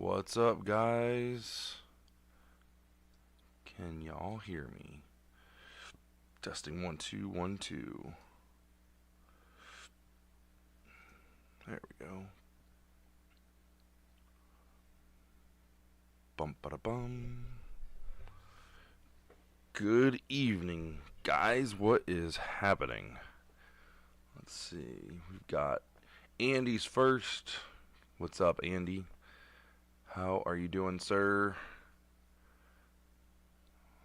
What's up, guys? Can y'all hear me? Testing 1 2 1 2. There we go. Bum ba da bum. Good evening, guys. What is happening? Let's see. We've got Andy's first. What's up, Andy? How are you doing, sir?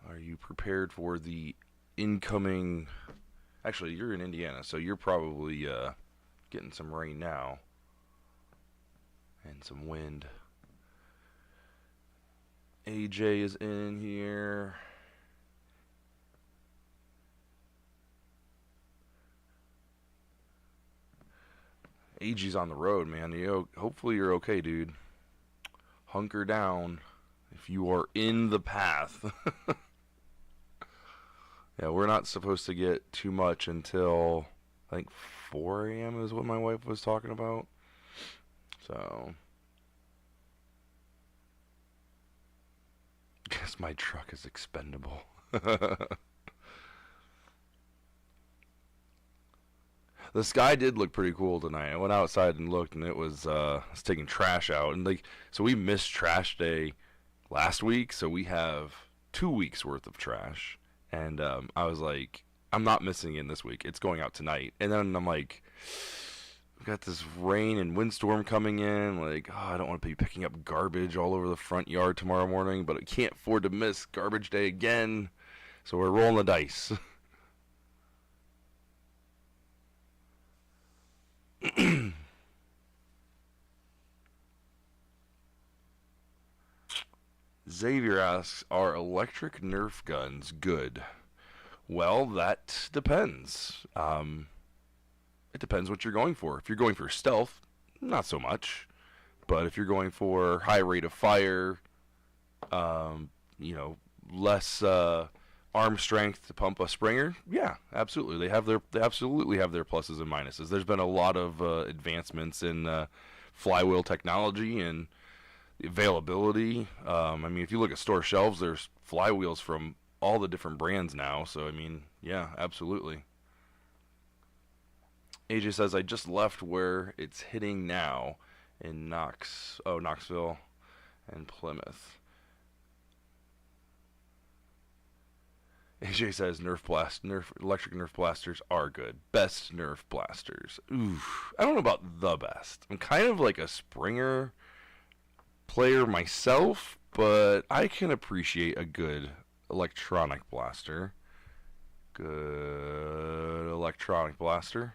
Are you prepared for the incoming... Actually, you're in Indiana, so you're probably getting some rain now. And some wind. AJ is in here. AG's on the road, man. Hopefully you're okay, dude. Hunker down if you are in the path. Yeah, we're not supposed to get too much until, I think, 4 a.m. is what my wife was talking about. So, guess my truck is expendable. The sky did look pretty cool tonight. I went outside and looked, and it was taking trash out, and so we missed trash day last week, so we have 2 weeks worth of trash, and I was like, I'm not missing it this week. It's going out tonight, and then I'm like, we've got this rain and windstorm coming in. Like, oh, I don't want to be picking up garbage all over the front yard tomorrow morning, but I can't afford to miss garbage day again, so we're rolling the dice. Xavier asks, are electric Nerf guns good? Well, that depends. It depends what you're going for. If you're going for stealth, not so much. But if you're going for high rate of fire, um, less arm strength to pump a Springer, yeah, absolutely. They absolutely have their pluses and minuses. There's been a lot of advancements in flywheel technology and the availability. If you look at store shelves, there's flywheels from all the different brands now. So, yeah, absolutely. AJ says, I just left where it's hitting now in Knoxville and Plymouth. AJ says electric Nerf blasters are good. Best Nerf blasters. Oof. I don't know about the best. I'm kind of like a Springer player myself, but I can appreciate a good electronic blaster. Good electronic blaster.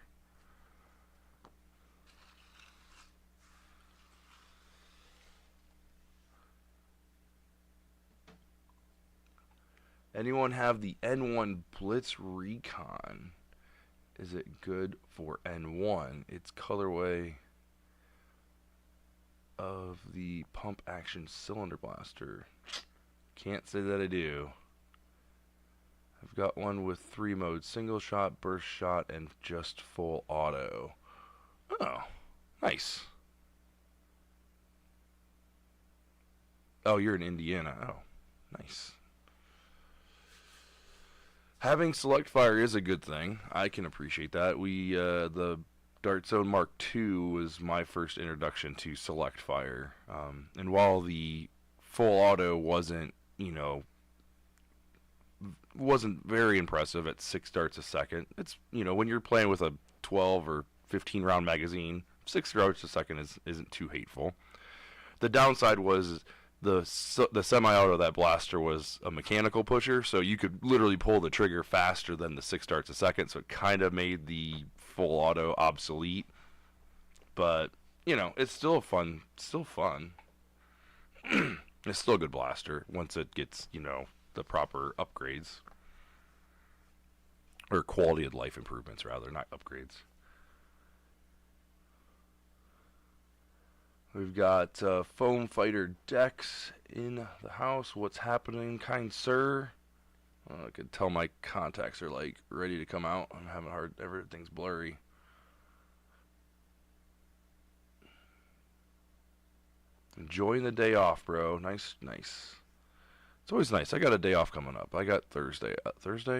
Anyone have the N1 Blitz Recon? Is it good for N1? It's colorway of the pump action cylinder blaster. Can't say that I do. I've got one with 3 modes: single shot, burst shot, and just full auto. Oh, nice. Oh, you're in Indiana. Oh, nice. Having select fire is a good thing. I can appreciate that. The Dart Zone Mark II was my first introduction to select fire. And while the full auto wasn't very impressive at 6 darts a second, it's, when you're playing with a 12 or 15 round magazine, 6 darts a second isn't too hateful. The downside was the semi-auto of that blaster was a mechanical pusher, so you could literally pull the trigger faster than the 6 darts a second, so it kind of made the full auto obsolete. But, it's still fun. It's still fun. It's still a good blaster once it gets, the proper upgrades. Or quality of life improvements, rather, not upgrades. We've got Foam Fighter Dex in the house. What's happening, kind sir? I can tell my contacts are ready to come out. I'm having everything's blurry. Enjoying the day off, bro. Nice, nice. It's always nice. I got a day off coming up. I got Thursday?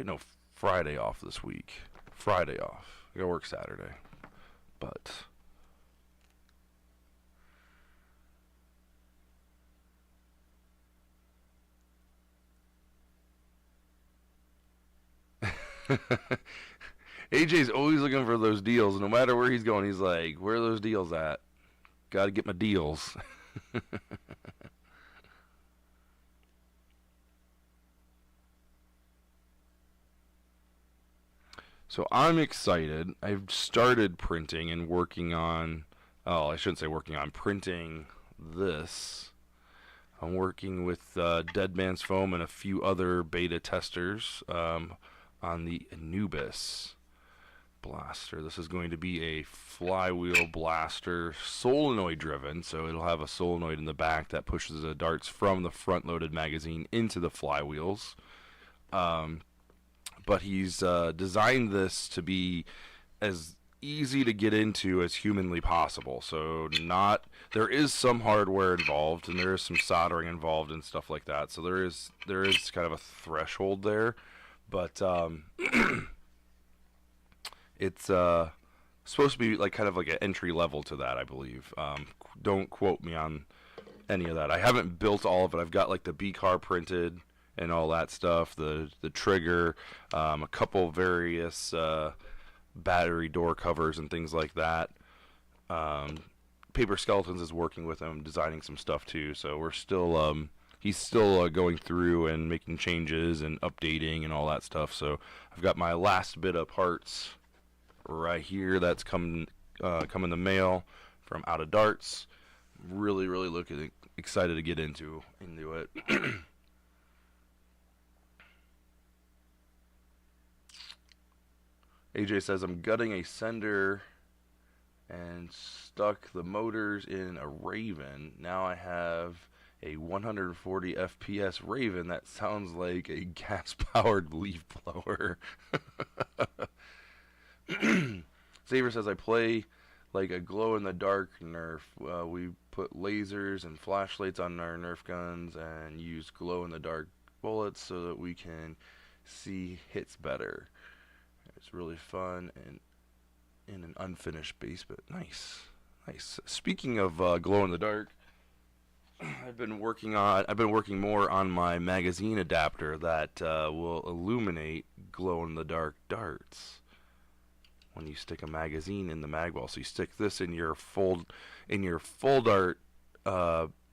No, Friday off this week. Friday off. I gotta work Saturday. But AJ's always looking for those deals. No matter where he's going, he's like, "Where are those deals at? Got to get my deals." So I'm excited. I've started printing and working on. Oh, I shouldn't say working on printing this. I'm working with Dead Man's Foam and a few other beta testers on the Anubis blaster. This is going to be a flywheel blaster, solenoid driven, so it'll have a solenoid in the back that pushes the darts from the front loaded magazine into the flywheels. Um, but he's designed this to be as easy to get into as humanly possible. So not there is some hardware involved and there is some soldering involved and stuff like that. So there is kind of a threshold there, but it's supposed to be like kind of like an entry level to that, I believe. Don't quote me on any of that. I haven't built all of it. I've got like the B car printed and all that stuff, the trigger, a couple various battery door covers and things like that. Um, Paper Skeletons is working with him, designing some stuff too. So we're still he's still going through and making changes and updating and all that stuff. So I've got my last bit of parts right here that's come in the mail from Out of Darts. Really, really looking excited to get into it. AJ says I'm gutting a sender and stuck the motors in a Raven. Now I have a 140 FPS Raven that sounds like a gas-powered leaf blower. Xavier says I play like a glow-in-the-dark Nerf. We put lasers and flashlights on our Nerf guns and use glow-in-the-dark bullets so that we can see hits better. It's really fun and in an unfinished basement. Nice, nice. Speaking of glow-in-the-dark, I've been working more on my magazine adapter that will illuminate glow-in-the-dark darts when you stick a magazine in the mag wall. So you stick this in your full dart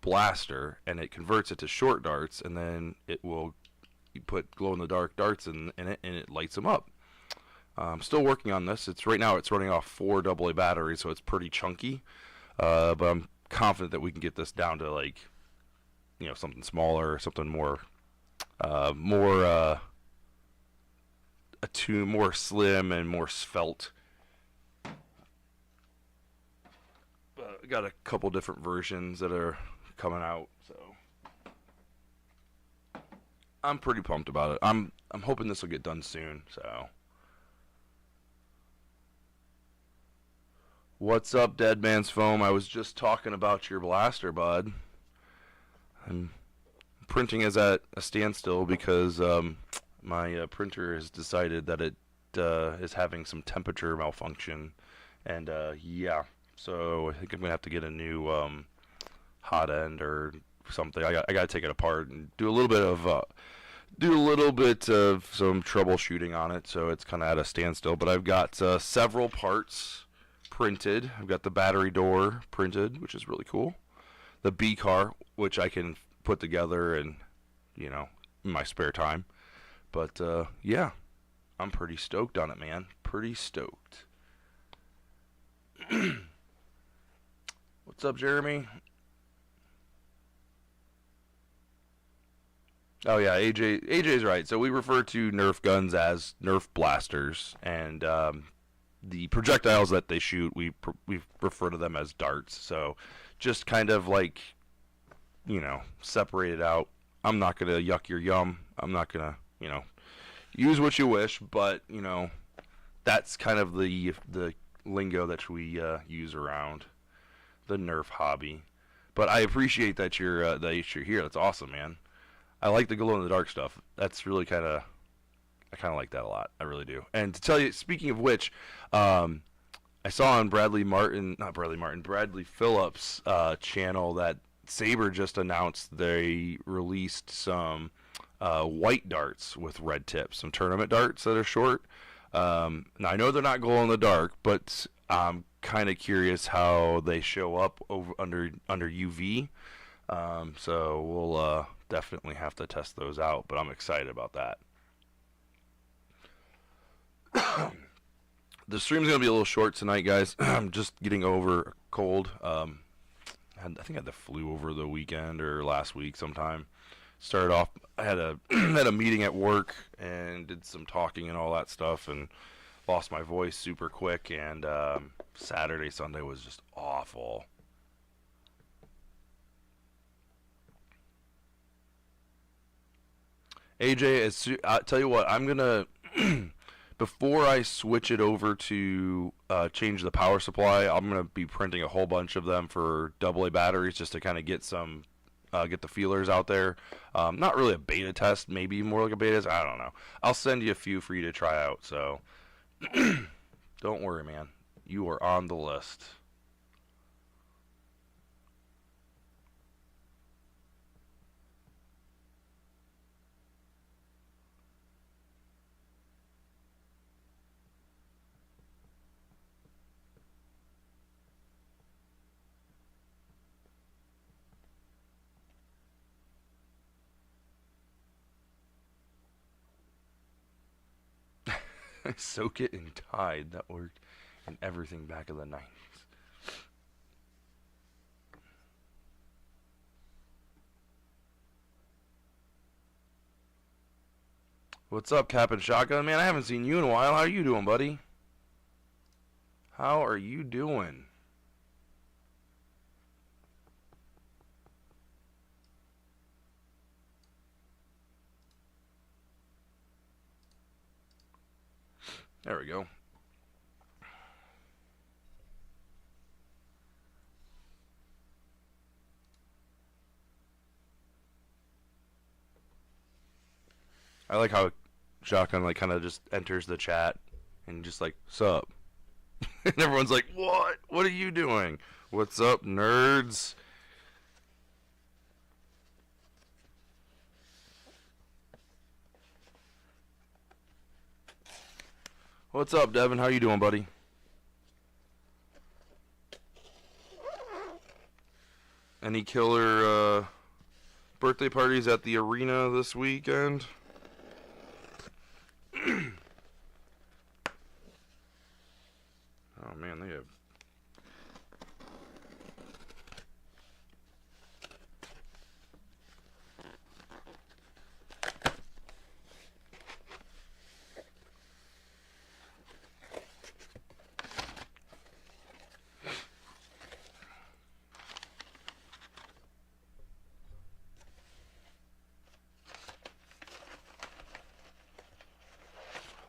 blaster, and it converts it to short darts, and then you put glow-in-the-dark darts in it, and it lights them up. I'm still working on this. Right now it's running off 4 AA batteries, so it's pretty chunky. But I'm confident that we can get this down to like, something smaller, something more more slim and more svelte. I got a couple different versions that are coming out, so I'm pretty pumped about it. I'm hoping this will get done soon. So, what's up, Dead Man's Foam? I was just talking about your blaster, bud. I'm printing is at a standstill because my printer has decided that it is having some temperature malfunction, and yeah, so I think I'm gonna have to get a new hot end or something. I got to take it apart and do a little bit of some troubleshooting on it. So it's kind of at a standstill. But I've got several parts printed. I've got the battery door printed, which is really cool. The B car, which I can put together and in my spare time. But yeah, I'm pretty stoked on it, man. Pretty stoked. What's up, Jeremy? Oh yeah, AJ's right. So we refer to Nerf guns as Nerf blasters, and the projectiles that they shoot, we refer to them as darts. So just kind of like separate it out. I'm not gonna yuck your yum. I'm not gonna use what you wish, but that's kind of the lingo that we use around the Nerf hobby. But I appreciate that you're here. That's awesome, man. I like the glow in the dark stuff. That's really I kind of like that a lot. I really do. And to tell you, speaking of which, I saw on Bradley Phillips' channel that Saber just announced they released some white darts with red tips, some tournament darts that are short. Now I know they're not glow in the dark, but I'm kind of curious how they show up under UV. So we'll definitely have to test those out, but I'm excited about that. The stream's gonna be a little short tonight, guys. I'm just getting over a cold. I think I had the flu over the weekend or last week sometime. Started off, I had a had a meeting at work and did some talking and all that stuff, and lost my voice super quick. And Saturday, Sunday was just awful. AJ, I'll tell you what, I'm gonna before I switch it over to change the power supply, I'm gonna be printing a whole bunch of them for AA batteries just to kind of get some get the feelers out there. Not really a beta test, maybe more like a beta test. I don't know. I'll send you a few for you to try out. So don't worry, man. You are on the list. Soak it in Tide. That worked in everything back in the 90s. What's up, Cap and Shotgun? Man, I haven't seen you in a while. How are you doing, buddy? How are you doing? There we go. I like how Shotgun like kind of just enters the chat and just like, sup? And everyone's like, what? What are you doing? What's up, nerds? What's up, Devin? How you doing, buddy? Any killer birthday parties at the arena this weekend? Oh man, they have.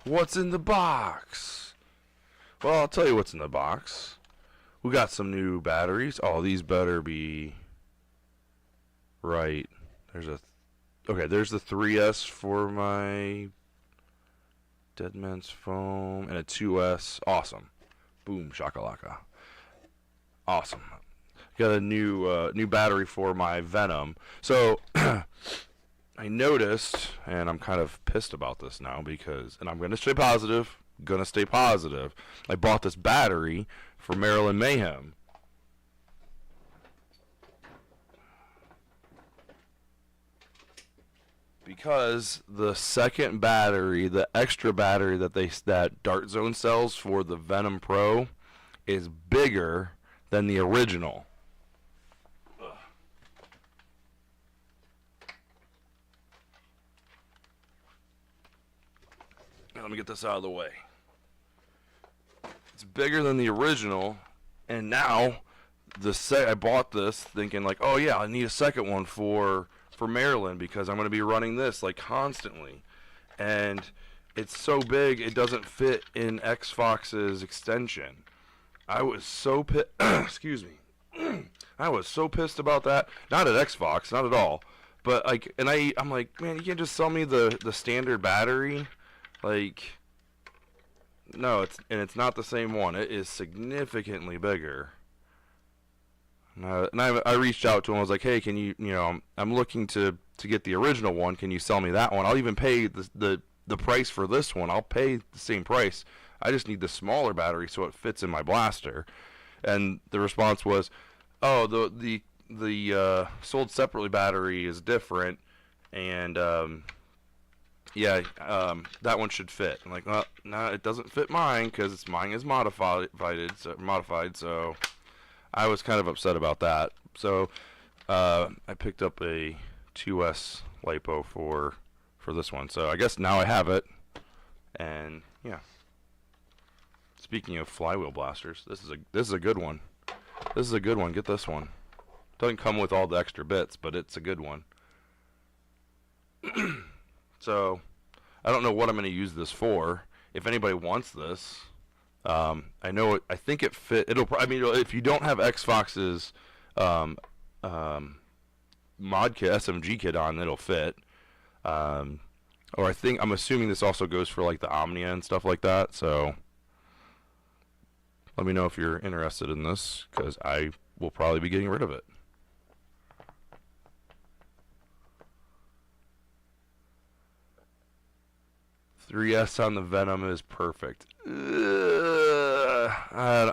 What's in the box? Well, I'll tell you what's in the box. We got some new batteries. Oh, these better be right. Okay, there's the 3S for my Dead Man's Foam and a 2S. Awesome. Boom shakalaka. Awesome. Got a new battery for my Venom. So I noticed, and I'm kind of pissed about this now because, and I'm going to stay positive, I bought this battery for Maryland Mayhem. Because the second battery, the extra battery that Dart Zone sells for the Venom Pro is bigger than the original. Let me get this out of the way. It's bigger than the original, and now I bought this thinking like, oh yeah, I need a second one for Maryland because I'm going to be running this like constantly, and it's so big it doesn't fit in Xfox's extension. I was so excuse me. I was so pissed about that. Not at Xbox, not at all. But like, and I'm like, man, you can't just sell me the standard battery. Like, no, it's not the same one. It is significantly bigger. And I reached out to him. I was like, hey, can you know, I'm looking to get the original one. Can you sell me that one? I'll even pay the price for this one. I'll pay the same price. I just need the smaller battery so it fits in my blaster. And the response was, oh, the sold separately battery is different, and yeah, that one should fit. I'm like, well, no, it doesn't fit mine because mine is modified. So I was kind of upset about that. So I picked up a 2S lipo for this one. So I guess now I have it, and yeah. Speaking of flywheel blasters, this is a good one. This is a good one. Get this one. Doesn't come with all the extra bits, but it's a good one. So, I don't know what I'm going to use this for. If anybody wants this, I know I think it fit. I mean, if you don't have Xbox's mod kit, SMG kit on, it'll fit. Or I'm assuming this also goes for like the Omnia and stuff like that. So. Let me know if you're interested in this, because I will probably be getting rid of it. .3S on the Venom is perfect. I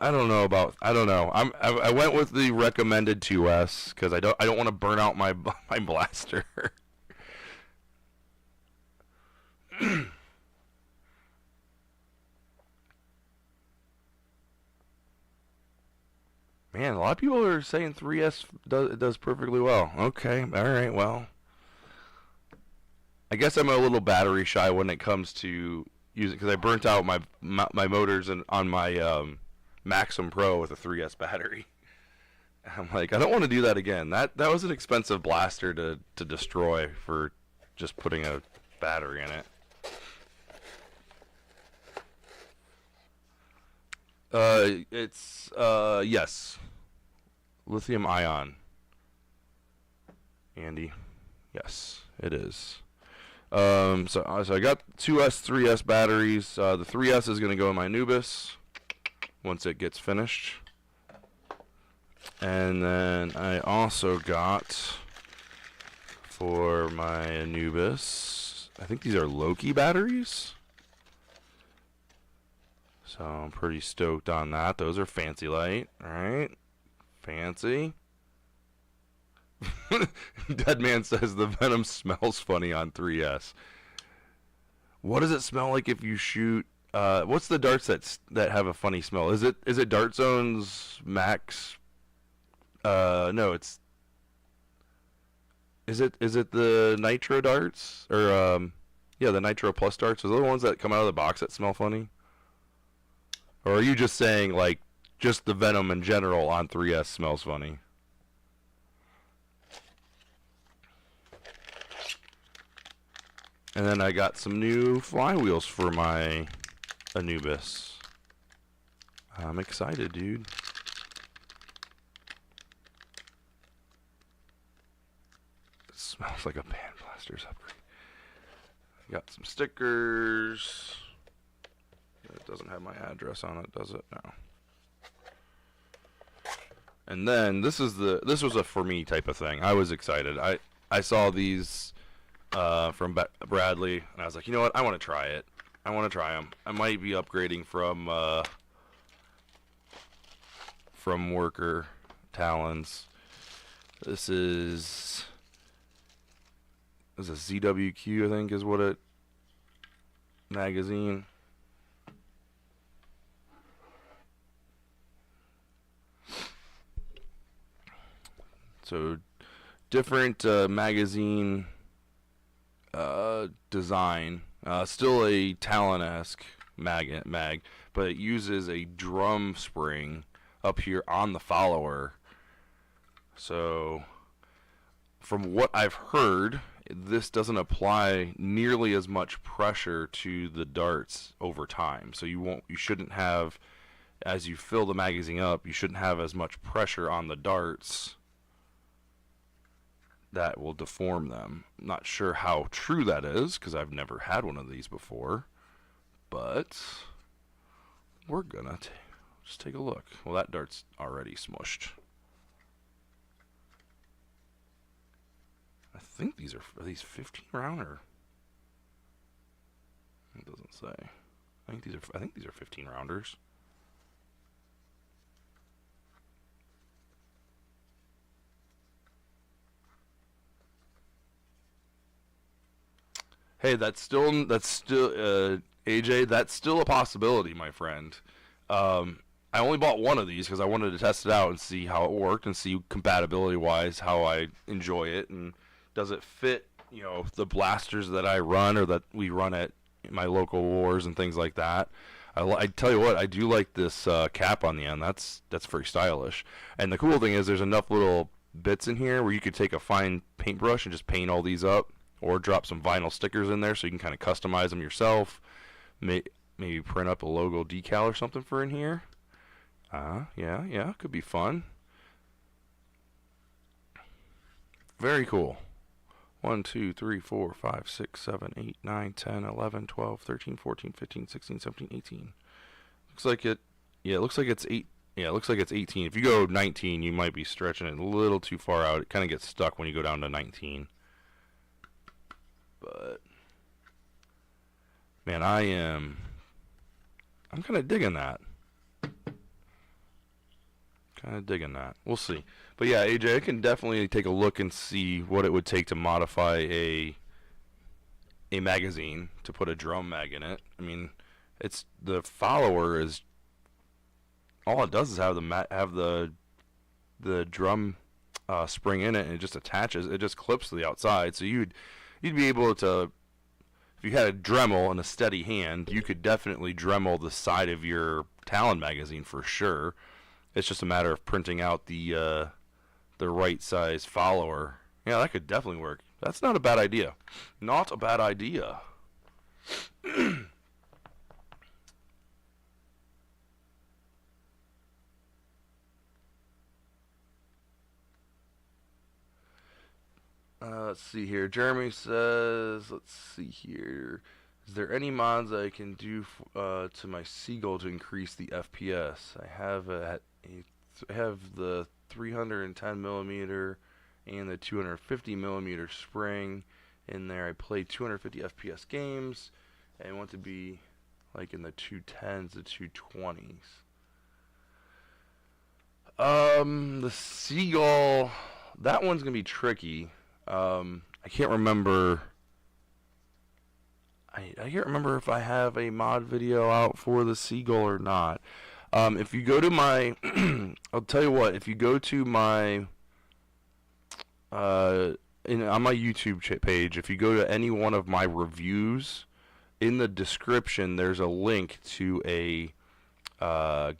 don't know about. I don't know. I went with the recommended 2S because I don't want to burn out my blaster. Man, a lot of people are saying 3S does perfectly well. Okay, all right, well. I guess I'm a little battery shy when it comes to using, because I burnt out my motors on my Maxim Pro with a 3S battery. I'm like, I don't want to do that again. That was an expensive blaster to destroy for just putting a battery in it. It's yes, lithium ion. Andy, yes, it is. So I got 2S, 3S batteries. The 3S is gonna go in my Anubis once it gets finished, and then I also got for my Anubis, I think these are Loki batteries. So I'm pretty stoked on that. Those are fancy light, alright? Fancy. Deadman says the Venom smells funny on 3S. What does it smell like if you shoot? What's the darts that have a funny smell? Is it Dart Zone's Max? No, it's. Is it the Nitro darts or yeah, the Nitro Plus darts? Are those the ones that come out of the box that smell funny? Or are you just saying, like, just the Venom in general on 3S smells funny? And then I got some new flywheels for my Anubis. I'm excited, dude. It smells like a Band Blaster's upgrade. Got some stickers. It doesn't have my address on it, does it? No. And then this was a for me type of thing. I was excited. I saw these from Bradley, and I was like, you know what? I want to try it. I want to try them. I might be upgrading from Worker Talons. This is a ZWQ, I think, is what it magazine. So different magazine design. Still a Talon-esque mag, but it uses a drum spring up here on the follower. So from what I've heard, this doesn't apply nearly as much pressure to the darts over time. So you shouldn't have, as you fill the magazine up, you shouldn't have as much pressure on the darts that will deform them. Not sure how true that is because I've never had one of these before, but we're gonna just take a look. Well, that dart's already smushed. I think these are these 15 round or it doesn't say. I think these are 15 rounders. Hey, AJ, that's still a possibility, my friend. I only bought one of these because I wanted to test it out and see how it worked and see compatibility wise how I enjoy it and does it fit, the blasters that I run or that we run at my local wars and things like that. I tell you what, I do like this cap on the end. That's very stylish. And the cool thing is there's enough little bits in here where you could take a fine paintbrush and just paint all these up or drop some vinyl stickers in there so you can kind of customize them yourself. Maybe print up a logo decal or something for in here. Yeah, could be fun. Very cool. 1, 2, 3, 4, 5, 6, 7, 8, 9, 10, 11, 12, 13, 14, 15, 16, 17, 18. Looks like it. Yeah, it looks like it's 8. Yeah, it looks like it's 18. If you go 19, you might be stretching it a little too far out. It kind of gets stuck when you go down to 19. But man, I'm kind of digging that. We'll see. But yeah, AJ, I can definitely take a look and see what it would take to modify a magazine to put a drum mag in it. I mean, it's the follower is all it does is have the drum spring in it, and it just attaches. It just clips to the outside. So you'd be able to, if you had a Dremel and a steady hand, you could definitely Dremel the side of your Talon magazine for sure. It's just a matter of printing out the right size follower. Yeah, that could definitely work. That's not a bad idea. Not a bad idea. Let's see here. Jeremy says, let's see here. Is there any mods I can do to my Seagull to increase the FPS? I have the 310 millimeter and the 250 millimeter spring in there. I play 250 FPS games and I want to be like in the 210s to 220s. The Seagull, that one's gonna be tricky. I can't remember. I can't remember if I have a mod video out for the Seagull or not. If you go to my, I'll tell you what. If you go to my, on my YouTube page, if you go to any one of my reviews, in the description there's a link to a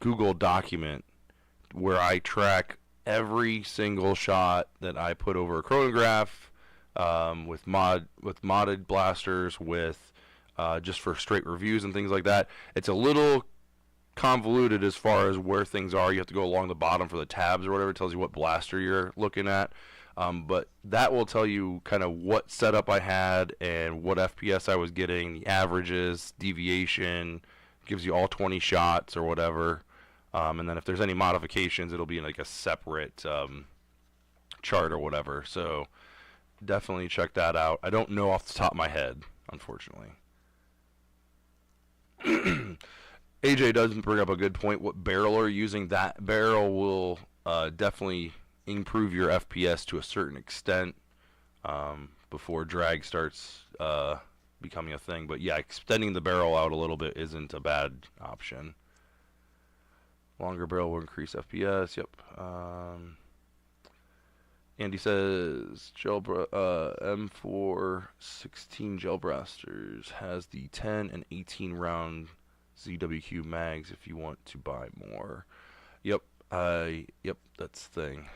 Google document where I track every single shot that I put over a chronograph, with modded blasters, with just for straight reviews and things like that. It's a little convoluted as far as where things are. You have to go along the bottom for the tabs or whatever. It tells you what blaster you're looking at. But that will tell you kind of what setup I had and what FPS I was getting, the averages, deviation, gives you all 20 shots or whatever. And then if there's any modifications, it'll be in like a separate chart or whatever. So definitely check that out. I don't know off the top of my head, unfortunately. AJ does bring up a good point. What barrel are you using? That barrel will definitely improve your FPS to a certain extent before drag starts becoming a thing. But yeah, extending the barrel out a little bit isn't a bad option. Longer barrel will increase FPS. Yep. Andy says M4 16 gel blasters has the 10 and 18 round ZWQ mags if you want to buy more. Yep. Yep, that's the thing.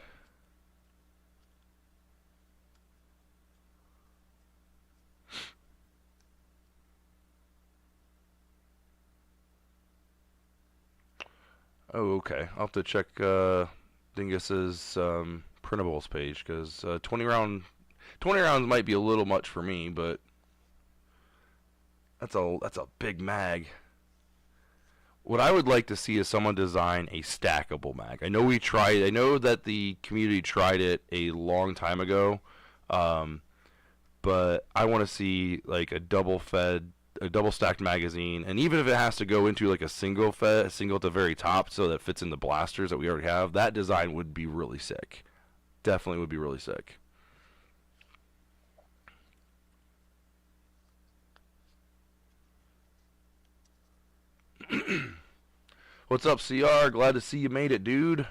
Oh, okay. I'll have to check Dingus's printables page because 20 round 20 rounds might be a little much for me, but that's a big mag. What I would like to see is someone design a stackable mag. I know we tried. I know that the community tried it a long time ago, um, but I want to see like a double stacked magazine, and even if it has to go into like a single at the very top, so that fits in the blasters that we already have, that design would be really sick. Definitely would be really sick. What's up, CR? Glad to see you made it, dude.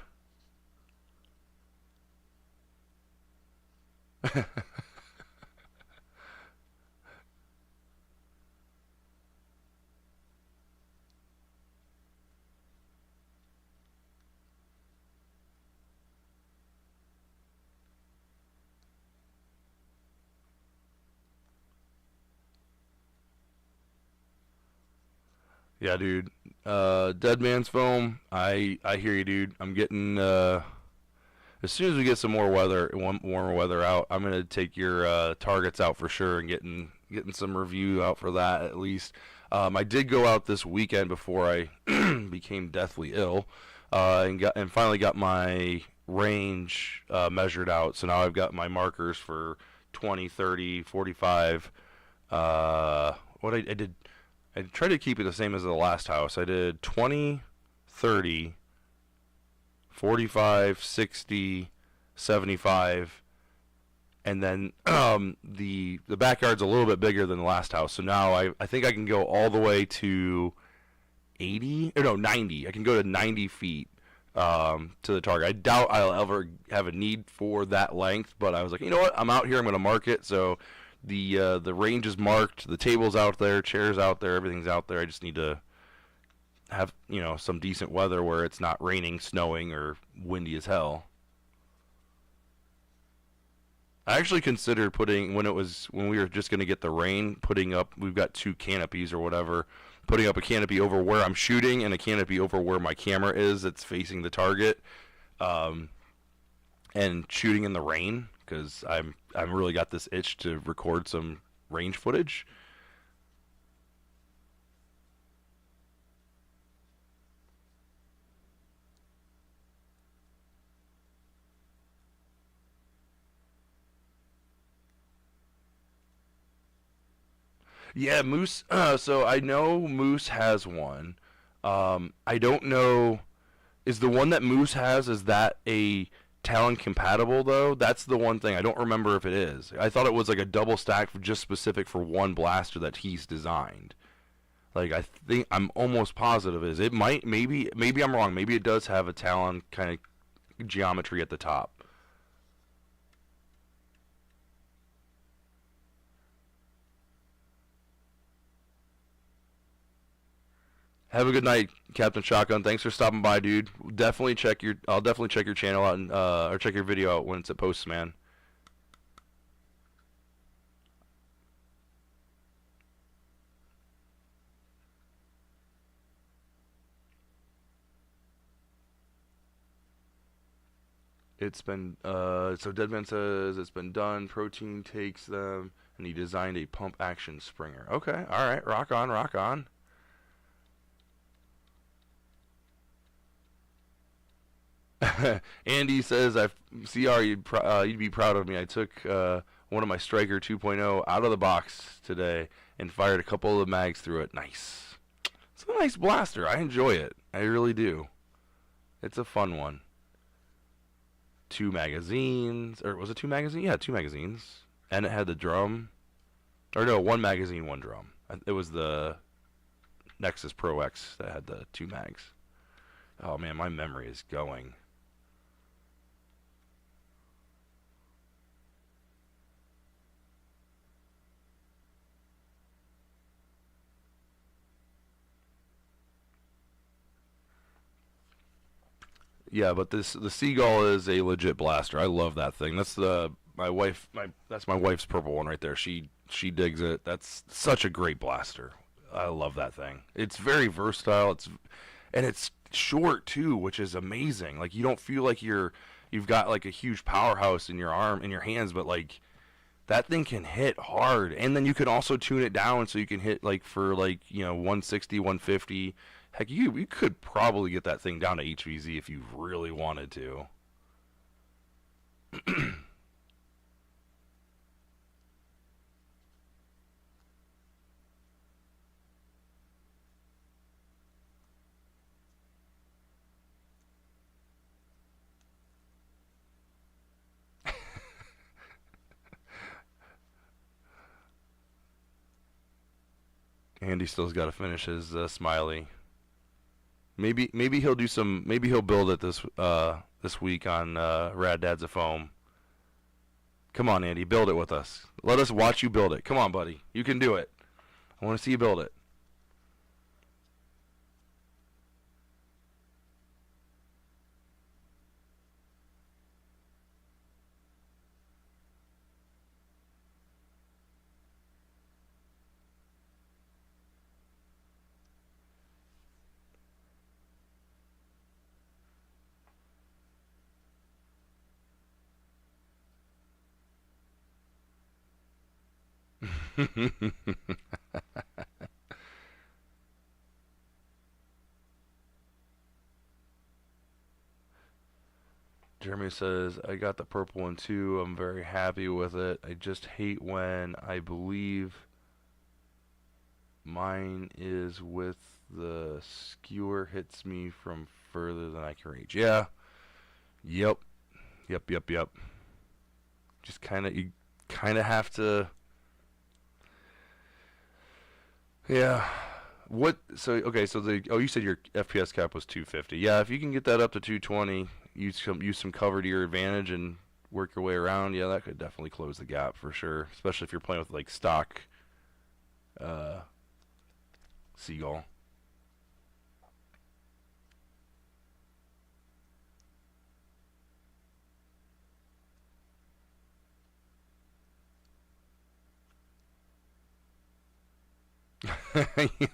Yeah, dude. Dead Man's Film. I hear you, dude. I'm getting as soon as we get some more warmer weather out, I'm gonna take your targets out for sure and getting some review out for that at least. I did go out this weekend before I became deathly ill, and finally got my range measured out. So now I've got my markers for 20, 30, 45. I did, I tried to keep it the same as the last house. I did 20, 30, 45, 60, 75, and then the backyard's a little bit bigger than the last house. So now I think I can go all the way to 80 or no 90. I can go to 90 feet to the target. I doubt I'll ever have a need for that length, but I was like, you know what? I'm out here. I'm going to mark it. So the range is marked. The table's out there, chairs out there, everything's out there. I just need to have some decent weather where it's not raining, snowing, or windy as hell. I actually considered putting when we were just going to get the rain, putting up. We've got two canopies or whatever. Putting up a canopy over where I'm shooting and a canopy over where my camera is that's facing the target, um, and shooting in the rain because I'm really got this itch to record some range footage. Yeah, Moose. So I know Moose has one. I don't know. Is the one that Moose has, is that a Talon compatible though? That's the one thing I don't remember if it is. I thought it was like a double stack for just specific for one blaster that he's designed. Like I think I'm almost positive it is. It might maybe I'm wrong. Maybe it does have a Talon kind of geometry at the top. Have a good night, Captain Shotgun. Thanks for stopping by, dude. I'll definitely check your channel out and or check your video out once it posts, man. So Deadman says it's been done. Protein takes them, and he designed a pump action springer. Okay, all right, rock on, rock on. Andy says, "I CR, you'd be proud of me. I took one of my Striker 2.0 out of the box today and fired a couple of the mags through it. Nice. It's a nice blaster. I enjoy it. I really do. It's a fun one. Two magazines, or was it two magazines? Yeah, two magazines, and it had the drum. Or no, one magazine, one drum. It was the Nexus Pro X that had the two mags. Oh man, my memory is going. Yeah, but the Seagull is a legit blaster. I love that thing. That's my wife's purple one right there. She digs it. That's such a great blaster. I love that thing. It's very versatile. It's short too, which is amazing. Like you don't feel like you've got like a huge powerhouse in your hands, but like That thing can hit hard, and then you can also tune it down so you can hit like for like 160, 150. Heck, you could probably get that thing down to HVZ if you really wanted to. Andy still's got to finish his smiley. Maybe he'll do some. Maybe he'll build it this week on Rad Dads of Foam. Come on, Andy, build it with us. Let us watch you build it. Come on, buddy, you can do it. I want to see you build it. Jeremy says, I got the purple one too. I'm very happy with it. I just hate when I believe mine is with the skewer hits me from further than I can reach. Yeah. Yep. Yep. Just you kind of have to. Yeah. Okay, so you said your FPS cap was 250. Yeah, if you can get that up to 220, use some cover to your advantage and work your way around. Yeah, that could definitely close the gap for sure, especially if you're playing with like stock Seagull.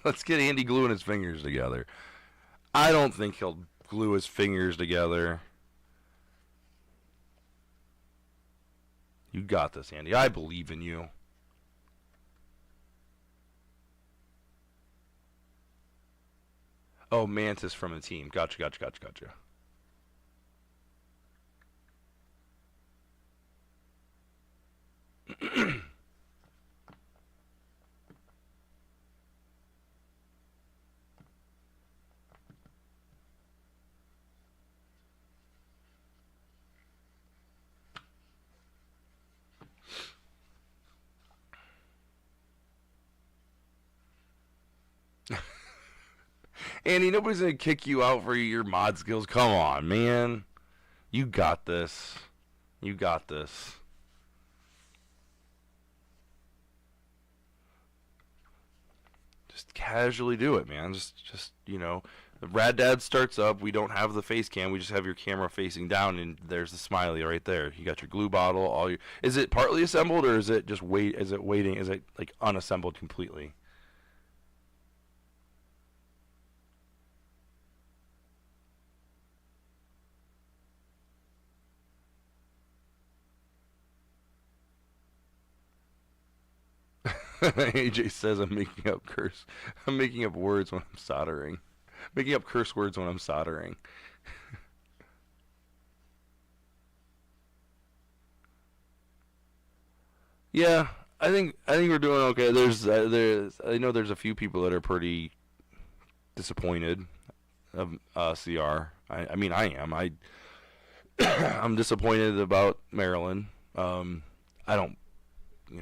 Let's get Andy gluing his fingers together. I don't think he'll glue his fingers together. You got this, Andy. I believe in you. Oh, Mantis from the team. Gotcha. Andy, nobody's gonna kick you out for your mod skills. Come on, man. You got this. You got this. Just casually do it, man. Just the Rad Dad starts up. We don't have the face cam. We just have your camera facing down, and there's the smiley right there. You got your glue bottle. Is it partly assembled, or is it just wait? Is it waiting? Is it like unassembled completely? AJ says I'm making up curse. I'm making up words when I'm soldering. Making up curse words when I'm soldering. Yeah, I think we're doing okay. There's I know there's a few people that are pretty disappointed of CR. I mean I am. I'm disappointed about Maryland. I don't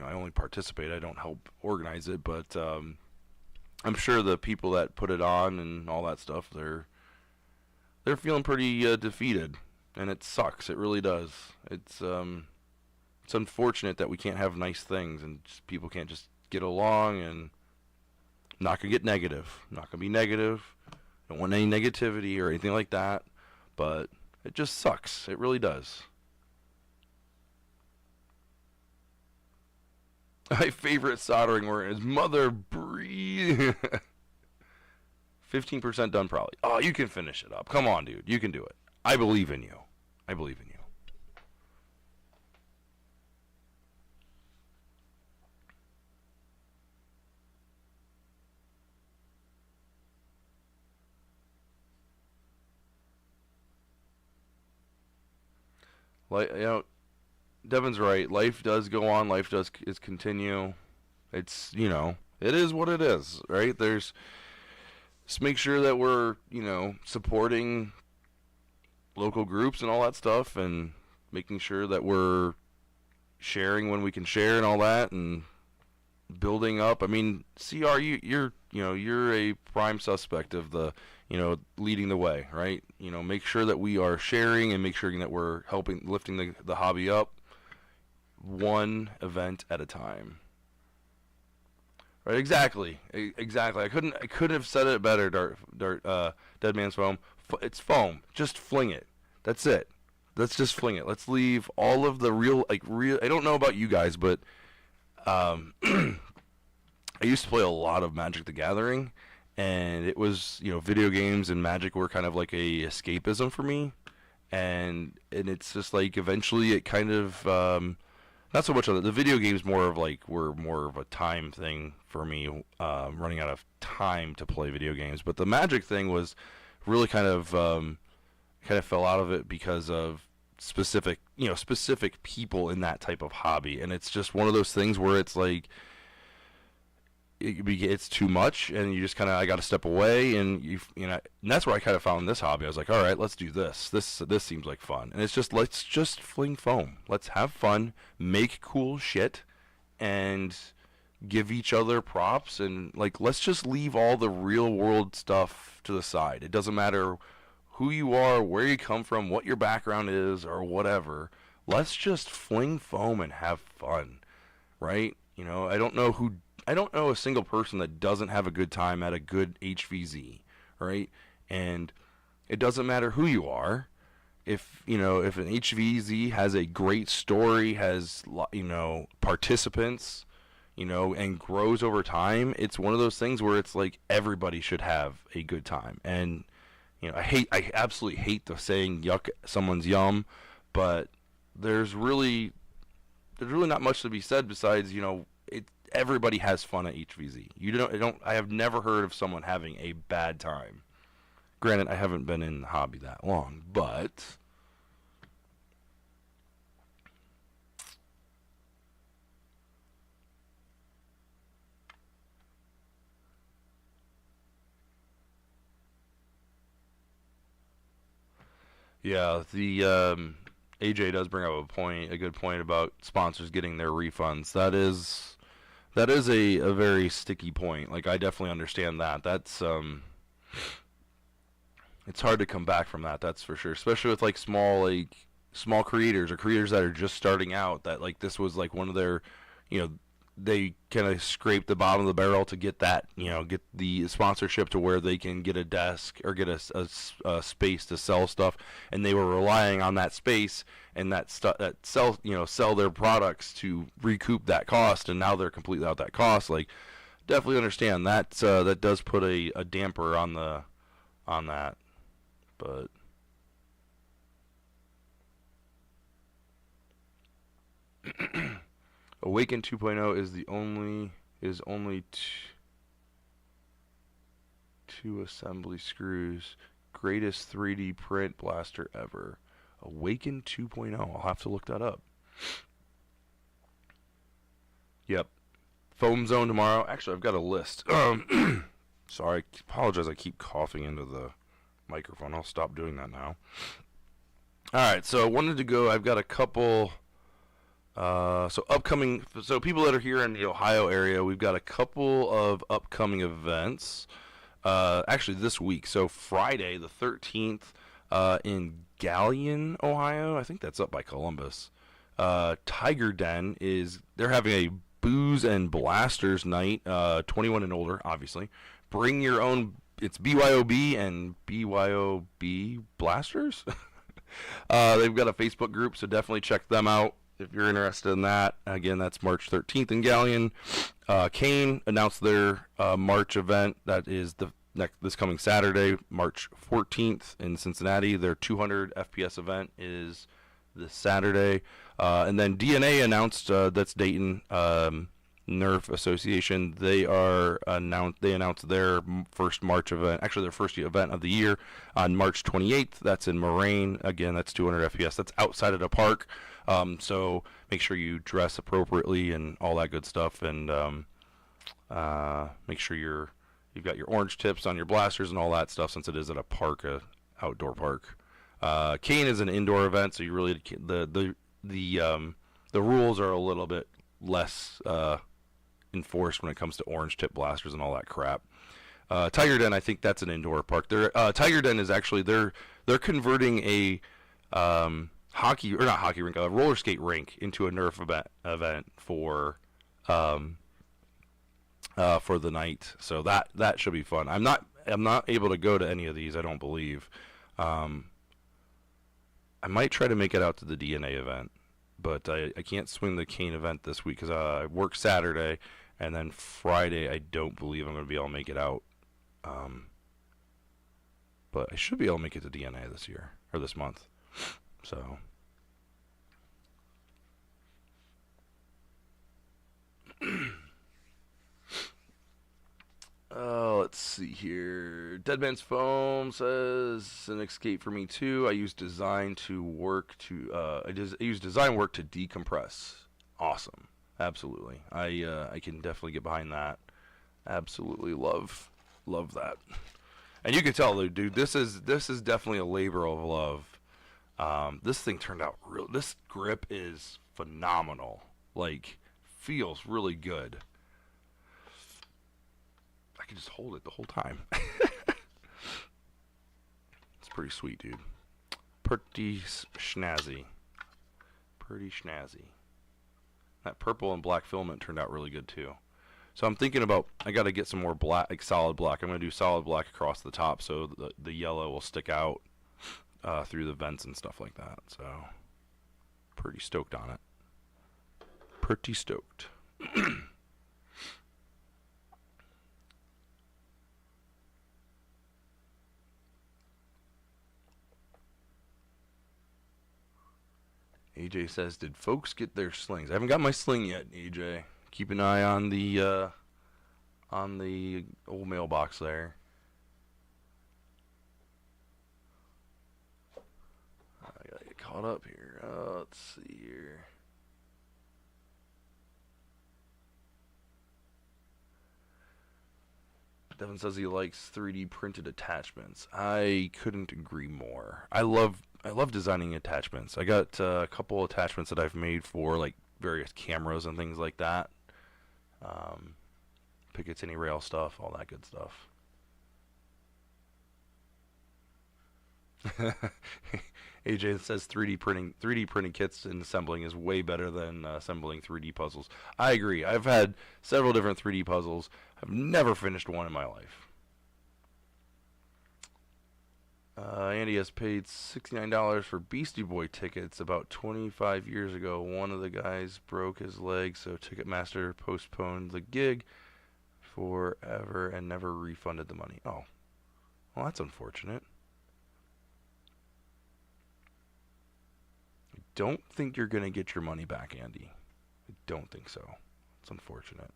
I only participate. I don't help organize it, but I'm sure the people that put it on and all that stuff, they're feeling pretty defeated, and it sucks. It really does. It's unfortunate that we can't have nice things and just, people can't just get along, and not gonna get negative. Not gonna be negative. Don't want any negativity or anything like that, but it just sucks. It really does. My favorite soldering word is mother breathe. 15% done probably. Oh, you can finish it up. Come on, dude. You can do it. I believe in you. I believe in you. like, Devin's right. Life does go on. Life does is continue. It's, it is what it is, right? Just make sure that we're, supporting local groups and all that stuff, and making sure that we're sharing when we can share and all that, and building up. I mean, CR, you're a prime suspect of the, leading the way, right? Make sure that we are sharing and make sure that we're helping lifting the hobby up one event at a time. Right, exactly. Exactly. I couldn't have said it better, Dead Man's Foam. It's foam. Just fling it. That's it. Let's just fling it. Let's leave all of the real I don't know about you guys, but I used to play a lot of Magic the Gathering, and it was, video games and Magic were kind of like a escapism for me, and it's just like eventually it kind of not so much of the video games were more of a time thing for me, running out of time to play video games, but the Magic thing was really kind of fell out of it because of specific people in that type of hobby, and it's just one of those things where it's like it's too much, and you just I got to step away, and and that's where I kind of found this hobby. I was like, all right, let's do this. This seems like fun, and it's just let's just fling foam. Let's have fun, make cool shit, and give each other props, and let's just leave all the real world stuff to the side. It doesn't matter who you are, where you come from, what your background is, or whatever. Let's just fling foam and have fun, right? I don't know a single person that doesn't have a good time at a good HVZ, right? And it doesn't matter who you are. If an HVZ has a great story, has participants, and grows over time, it's one of those things where it's like everybody should have a good time. And I absolutely hate the saying yuck someone's yum, but there's really not much to be said besides, everybody has fun at HVZ. I have never heard of someone having a bad time. Granted, I haven't been in the hobby that long, but yeah, the AJ does bring up a good point about sponsors getting their refunds. That is a very sticky point. Like, I definitely understand that. That's it's hard to come back from that. That's for sure. Especially with small creators or creators that are just starting out. That this was one of their, they kind of scrape the bottom of the barrel to get that, get the sponsorship to where they can get a desk or get a space to sell stuff, and they were relying on that space and sell their products to recoup that cost, and now they're completely out that cost. Definitely understand that that does put a damper on that, but. Awaken 2.0 is only two assembly screws. Greatest 3D print blaster ever. Awaken 2.0. I'll have to look that up. Yep. Foam Zone tomorrow. Actually, I've got a list. Sorry, I apologize. I keep coughing into the microphone. I'll stop doing that now. Alright, so I wanted to go. I've got a couple. So people that are here in the Ohio area, we've got a couple of upcoming events, actually this week. So Friday the 13th, in Galion, Ohio, I think that's up by Columbus, Tiger Den they're having a booze and blasters night, 21 and older, obviously. Bring your own, it's BYOB and BYOB blasters. They've got a Facebook group, so definitely check them out if you're interested in that. Again, that's March 13th in Galion. Kane announced their March event. That is this coming Saturday, March 14th in Cincinnati. Their 200 FPS event is this Saturday. And then DNA announced, that's Dayton, Nerf Association. They announced their first March event, actually their first event of the year, on March 28th. That's in Moraine. Again, that's 200 FPS. That's outside of the park. So make sure you dress appropriately and all that good stuff, and make sure you've got your orange tips on your blasters and all that stuff, since it is at a park, outdoor park. Kane is an indoor event, so you really the rules are a little bit less enforced when it comes to orange tip blasters and all that crap. Tiger Den, I think that's an indoor park. Tiger Den is actually they're converting a a roller skate rink into a Nerf event for the night. So that should be fun. I'm not able to go to any of these, I don't believe. I might try to make it out to the DNA event, but I can't swing the Kane event this week because I work Saturday, and then Friday I don't believe I'm going to be able to make it out. But I should be able to make it to DNA this year, or this month. So. Let's see here. Deadman's Foam says an escape for me too. I use design work to decompress. Awesome, absolutely. I can definitely get behind that. Absolutely love that. And you can tell, dude, this is definitely a labor of love. This thing turned out real. This grip is phenomenal. Like, feels really good. I can just hold it the whole time. It's pretty sweet, dude. Pretty snazzy. Pretty snazzy. That purple and black filament turned out really good too. So I'm thinking about, I got to get some more black, like solid black. I'm going to do solid black across the top so the yellow will stick out through the vents and stuff like that. So pretty stoked on it. Pretty stoked. AJ says, did folks get their slings? I haven't got my sling yet, AJ. Keep an eye on the old mailbox there. I gotta get caught up here. Let's see here. Devin says he likes 3D printed attachments. I couldn't agree more. I love designing attachments. I got a couple attachments that I've made for like various cameras and things like that. Picatinny rail stuff, all that good stuff. AJ says 3D printing kits and assembling is way better than assembling 3D puzzles. I agree. I've had several different 3D puzzles. I've never finished one in my life. Andy has paid $69 for Beastie Boy tickets about 25 years ago. One of the guys broke his leg, so Ticketmaster postponed the gig forever and never refunded the money. Oh, well, that's unfortunate. I don't think you're going to get your money back, Andy. I don't think so. It's unfortunate.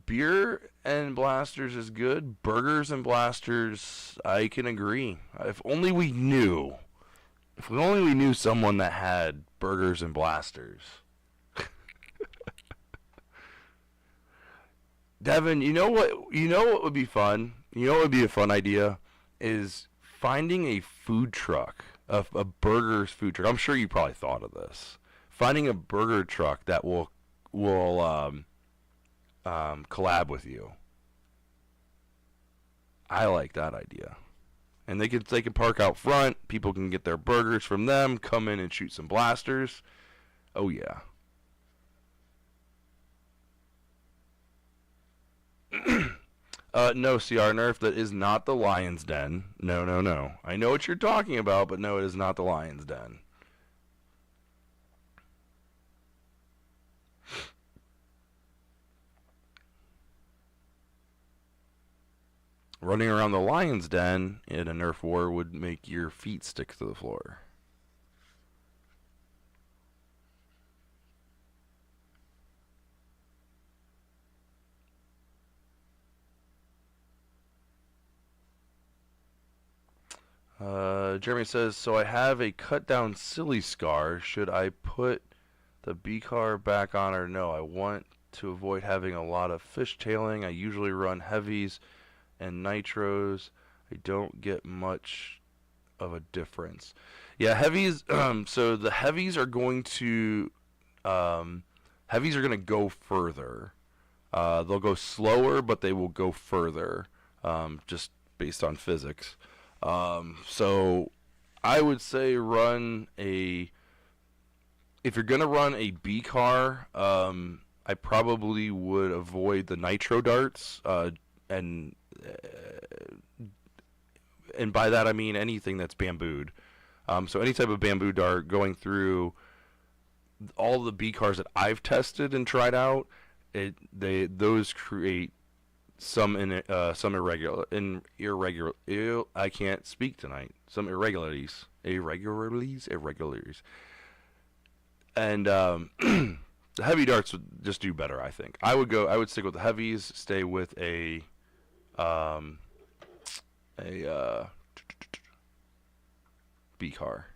Beer and blasters is good. Burgers and blasters, I can agree. If only we knew someone that had burgers and blasters. Devin, you know what would be fun? You know what would be a fun idea? Is finding a food truck, a burgers food truck. I'm sure you probably thought of this. Finding a burger truck that will collab with you. I like that idea. And they can park out front. People can get their burgers from them. Come in and shoot some blasters. Oh yeah. No, CR Nerf, that is not the Lion's Den. No, no, no. I know what you're talking about, but no, it is not the Lion's Den. Running around the Lion's Den in a Nerf war would make your feet stick to the floor. Jeremy says, so I have a cut down silly scar. Should I put the B car back on or no? I want to avoid having a lot of fishtailing. I usually run heavies and nitros. I don't get much of a difference. Yeah, heavies. So the heavies are going to go further. They'll go slower, but they will go further, just based on physics. So I would say run a. If you're gonna run a B car, I probably would avoid the nitro darts, and and by that I mean anything that's bambooed. So any type of bamboo dart going through all the B cars that I've tested and tried out, those create some irregular. I can't speak tonight. Some irregularities, and the heavy darts would just do better. I think I would stick with the heavies. Stay with a B car.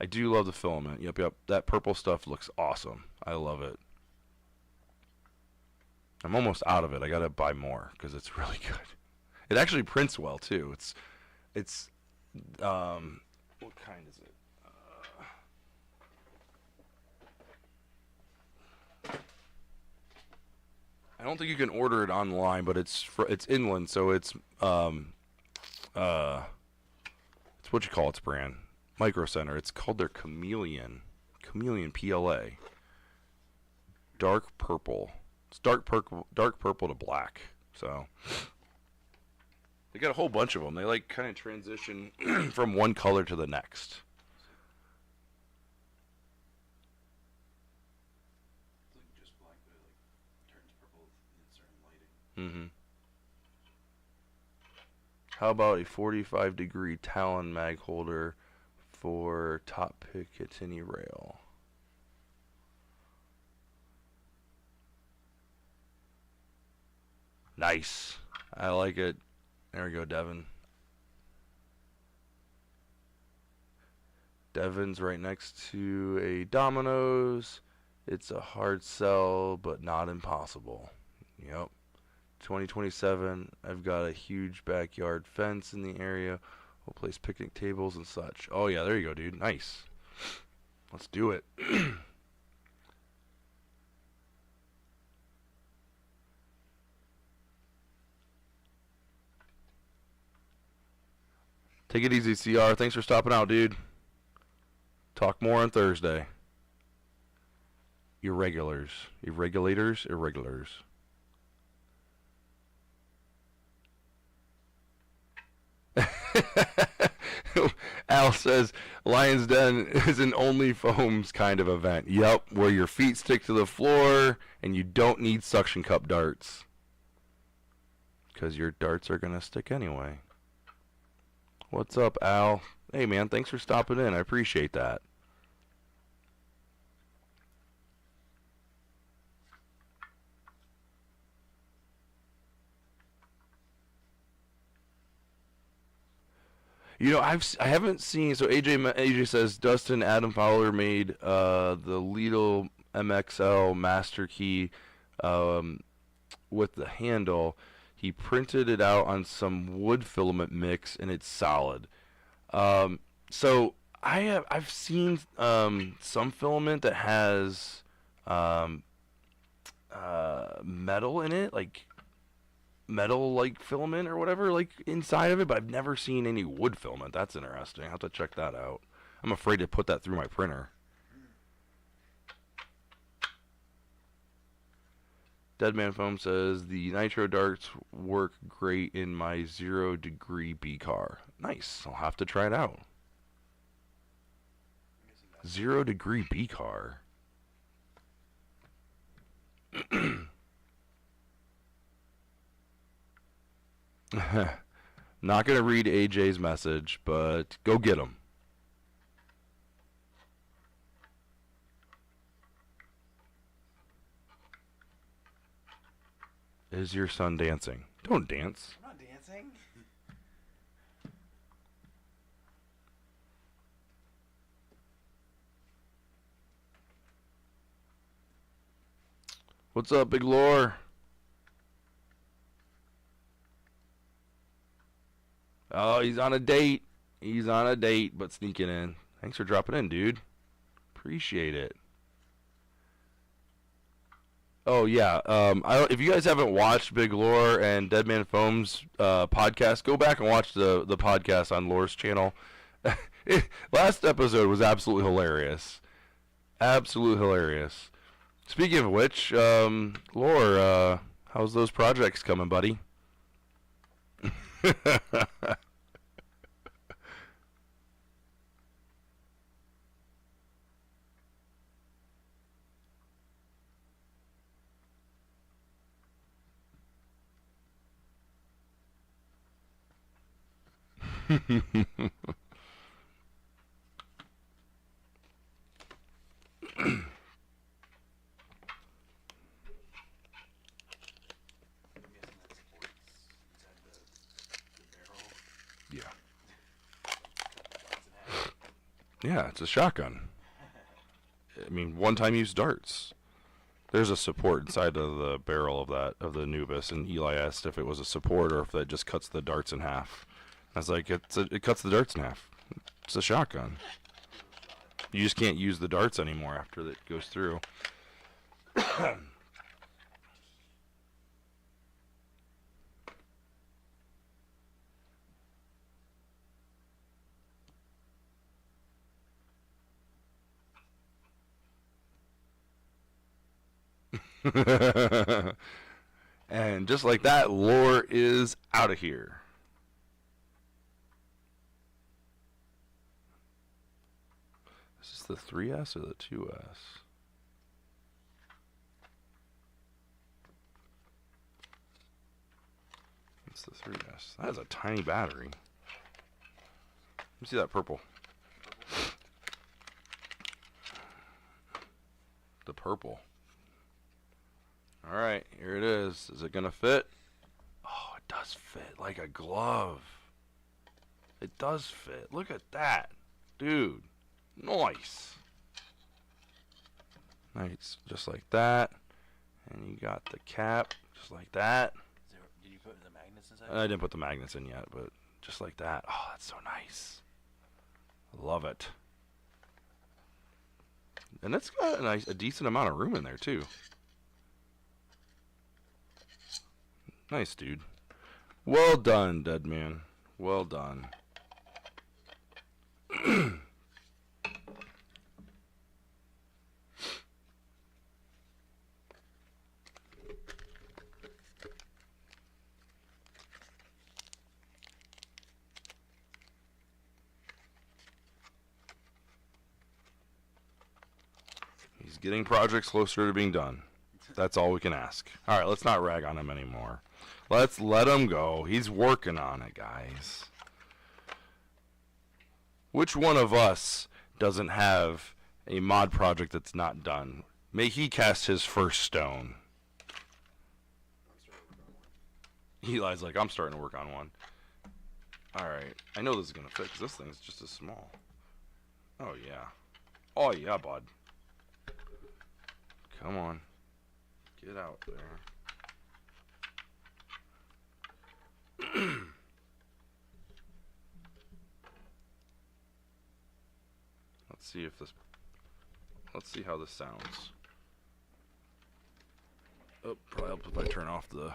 I do love the filament. Yep. That purple stuff looks awesome. I love it. I'm almost out of it. I gotta buy more because it's really good. It actually prints well too. It's what kind is it? I don't think you can order it online, but it's inland, so it's what you call its brand, Micro Center. It's called their Chameleon PLA, dark purple. It's dark purple to black. So they got a whole bunch of them. They like kind of transition from one color to the next. Just black, but it like turns purple in certain lighting. Mm-hmm. How about a 45-degree Talon mag holder for top Picatinny rail? Nice. I like it. There we go, Devin. Devin's right next to a Domino's. It's a hard sell, but not impossible. Yep. 2027, I've got a huge backyard fence in the area. We'll place picnic tables and such. Oh, yeah, there you go, dude. Nice. Let's do it. Take it easy, CR. Thanks for stopping out, dude. Talk more on Thursday. Irregulars. Irregulars. Al says Lion's Den is an only foams kind of event. Yep, where your feet stick to the floor and you don't need suction cup darts. Because your darts are going to stick anyway. What's up, Al? Hey, man, thanks for stopping in. I appreciate that. You know, I haven't seen. So AJ says Dustin Adam Fowler made the Lidl MXL Master Key with the handle. He printed it out on some wood filament mix, and it's solid. So I've seen some filament that has metal in it, like metal like filament or whatever, like inside of it, but I've never seen any wood filament. That's interesting. I'll have to check that out. I'm afraid to put that through my printer. Deadman Foam says the nitro darts work great in my 0-degree B car. Nice. I'll have to try it out. 0-degree B car. Not gonna read AJ's message, but go get him. Is your son dancing? Don't dance. I'm not dancing. What's up, Big Lore? Oh, he's on a date. He's on a date, but sneaking in. Thanks for dropping in, dude. Appreciate it. Oh yeah. If you guys haven't watched Big Lore and Deadman Foam's podcast, go back and watch the podcast on Lore's channel. Last episode was absolutely hilarious. Absolutely hilarious. Speaking of which, Lore, how's those projects coming, buddy? I'm guessing that supports inside the barrel. Yeah. Cuts in half. Yeah, it's a shotgun. I mean, one-time use darts. There's a support inside of the barrel of the Nubis, and Eli asked if it was a support or if that just cuts the darts in half. I was like, it cuts the darts in half. It's a shotgun. You just can't use the darts anymore after it goes through. And just like that, Lore is out of here. Is this the 3S or the 2S? It's the 3S. That is a tiny battery. Let me see that purple. The purple. Alright, here it is. Is it gonna fit? Oh, it does fit like a glove. It does fit. Look at that. Dude. Nice. Nice. Just like that. And you got the cap. Just like that. Did you put the magnets inside? I didn't put the magnets in yet, but just like that. Oh, that's so nice. Love it. And it's got a decent amount of room in there, too. Nice, dude. Well done, dead man. Well done. He's getting projects closer to being done. That's all we can ask. All right, let's not rag on him anymore. Let's let him go. He's working on it, guys. Which one of us doesn't have a mod project that's not done? May he cast his first stone. Eli's like, I'm starting to work on one. Alright, I know this is going to fit because this thing's just as small. Oh, yeah. Oh, yeah, bud. Come on. Get out there. Let's see how this sounds. Oh, probably helps if I turn off the...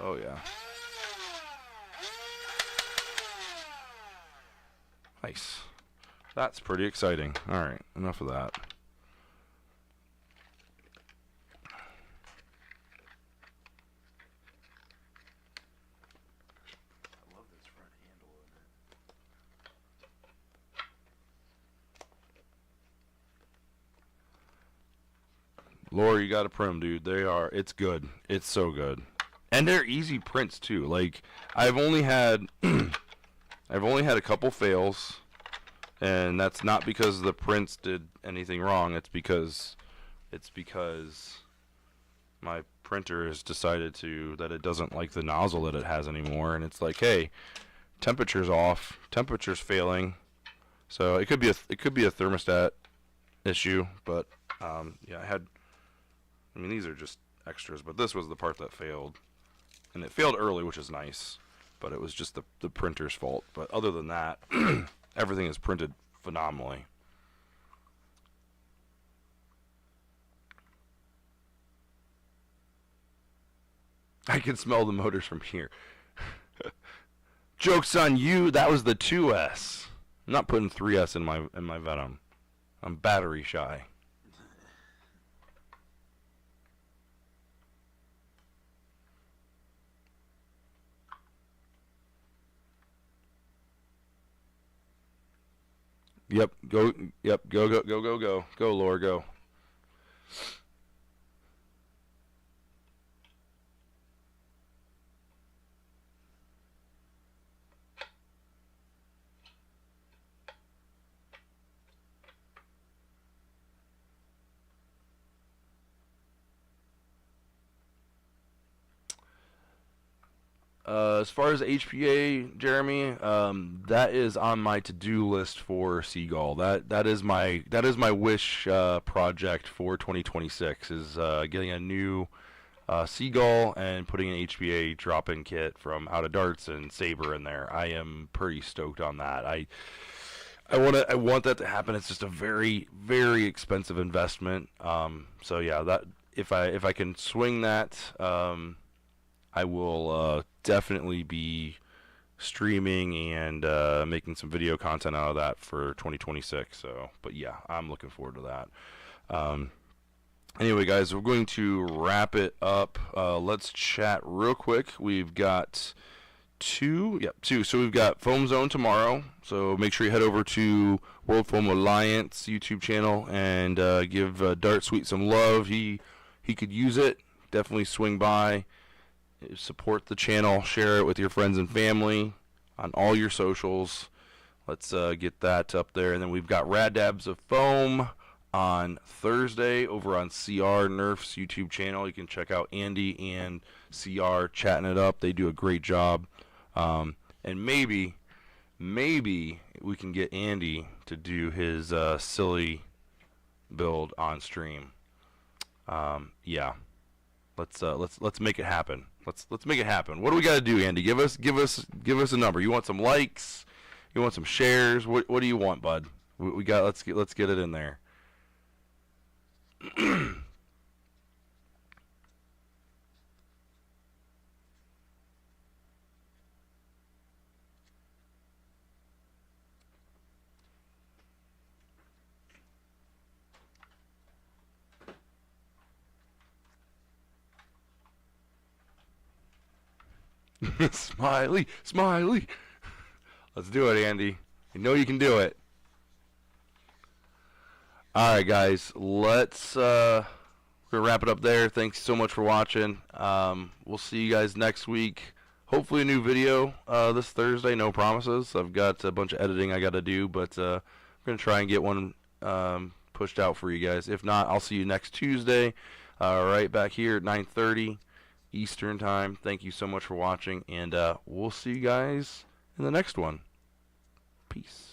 Oh, yeah. Nice. That's pretty exciting. Alright, enough of that. I love this front handle on it. Lore, you gotta print 'em, dude. It's good. It's so good. And they're easy prints, too. Like, I've only had... I've only had a couple fails. And that's not because the prints did anything wrong. It's because my printer has decided that it doesn't like the nozzle that it has anymore. And it's like, hey, temperature's off. Temperature's failing. So it could be a thermostat issue, but Yeah, I mean, these are just extras, but this was the part that failed. And it failed early, which is nice, but it was just the printer's fault. But other than that, everything is printed phenomenally. I can smell the motors from here. Joke's on you. That was the 2S. I'm not putting 3S in my Venom. I'm battery shy. Yep. Go. Yep. Go. Go. Go. Go. Go. Go. Laura. Go. As far as HPA, Jeremy, that is on my to-do list for Seagull. That is my wish project for 2026 is getting a new Seagull and putting an HPA drop-in kit from Out of Darts and Saber in there. I am pretty stoked on that. I want that to happen. It's just a very very expensive investment. So yeah, that if I can swing that. I will definitely be streaming and making some video content out of that for 2026. So, but yeah, I'm looking forward to that. Anyway, guys, we're going to wrap it up. Let's chat real quick. We've got two. So we've got Foam Zone tomorrow. So make sure you head over to World Foam Alliance YouTube channel and give Dart Sweet some love. He could use it. Definitely swing by. Support the channel, share it with your friends and family on all your socials. Let's get that up there. And then we've got Rad Dabs of Foam on Thursday over on CR Nerf's YouTube channel. You can check out Andy and CR chatting it up. They do a great job. And maybe we can get Andy to do his silly build on stream. Yeah. Let's make it happen. Let's make it happen. What do we got to do, Andy? Give us a number. You want some likes? You want some shares? What do you want, bud? We got. Let's get it in there. Smiley, smiley. Let's do it, Andy. You know you can do it. All right, guys. We're gonna wrap it up there. Thanks so much for watching. We'll see you guys next week. Hopefully a new video this Thursday. No promises. I've got a bunch of editing I got to do, but we're gonna try and get one pushed out for you guys. If not, I'll see you next Tuesday. Right back here at 9:30 Eastern Time. Thank you so much for watching, and we'll see you guys in the next one. Peace.